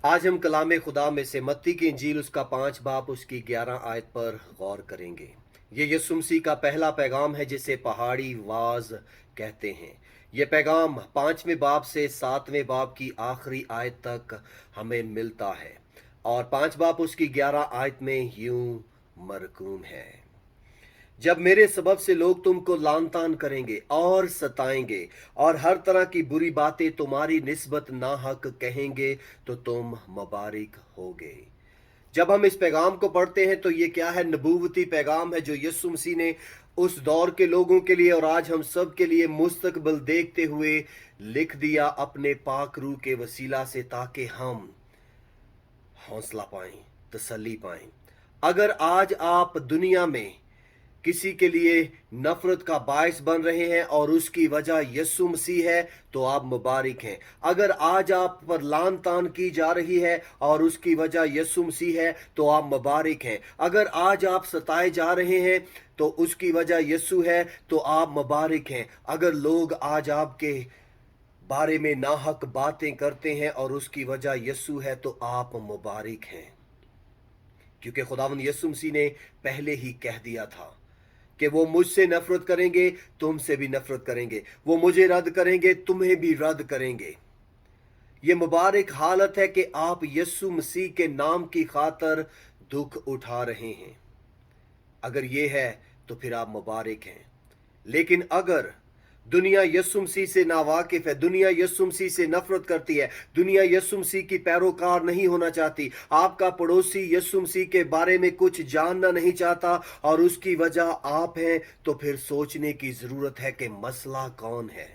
आज हम कलाम खुदा में से मत्ती की इंजील उसका 5 बाब उसकी 11 आयत पर गौर करेंगे। ये यीशु मसीह का पहला पैगाम है जिसे पहाड़ी वाज कहते हैं। ये पैगाम 5वें बाब से 7वें बाब की आखिरी आयत तक हमें मिलता है और 5 बाब उसकी 11 आयत में यूं मरकूम है। जब मेरे सबब से लोग तुमको लान तान करेंगे और सताएंगे और हर तरह की बुरी बातें तुम्हारी निस्बत नाहक कहेंगे तो तुम मुबारक होगे। जब हम इस पैगाम को पढ़ते हैं तो ये क्या है? नबूवती पैगाम है जो यीशु मसीह ने उस दौर के लोगों के लिए और आज हम सब के लिए मुस्तकबिल देखते हुए लिख दिया अपने पाक रूह के वसीला से, ताकि हम हौसला पाएं, तसल्ली पाएं। अगर आज आप दुनिया में किसी के लिए नफरत का बायस बन रहे हैं और उसकी वजह यीशु मसीह है तो आप मुबारक हैं। अगर आज आप पर लान तान की जा रही है और उसकी वजह यीशु मसीह है तो आप मुबारक हैं। अगर आज आप सताए जा रहे हैं तो उसकी वजह यीशु है तो आप मुबारक हैं। अगर लोग आज आपके बारे में नाहक बातें करते हैं और उसकी वजह यीशु है तो आप मुबारक हैं, क्योंकि खुदावंद यीशु मसीह ने पहले ही कह दिया था कि वो मुझसे नफरत करेंगे, तुमसे भी नफरत करेंगे। वो मुझे रद्द करेंगे, तुम्हें भी रद्द करेंगे। ये मुबारक हालत है कि आप यीशु मसीह के नाम की खातर दुख उठा रहे हैं। अगर ये है तो फिर आप मुबारक हैं। लेकिन अगर दुनिया यीशु मसीह से नावाकिफ है, दुनिया यीशु मसीह से नफरत करती है, दुनिया यीशु मसीह की पैरोकार नहीं होना चाहती, आपका पड़ोसी यीशु मसीह के बारे में कुछ जानना नहीं चाहता और उसकी वजह आप हैं, तो फिर सोचने की जरूरत है कि मसला कौन है।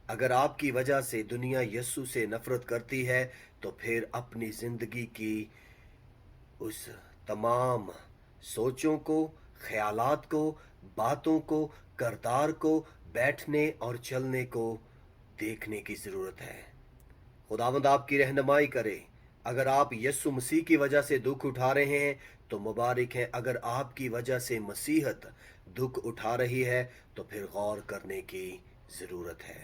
अगर आपकी वजह से दुनिया यीशु से नफरत करती है तो फिर अपनी जिंदगी की उस तमाम सोचों को, ख्यालात को, बातों को, करदार को, बैठने और चलने को देखने की ज़रूरत है। खुदावंद आपकी रहनुमाई करे। अगर आप यीशु मसीह की वजह से दुख उठा रहे हैं तो मुबारक हैं। अगर आपकी वजह से मसीहत दुख उठा रही है तो फिर गौर करने की ज़रूरत है।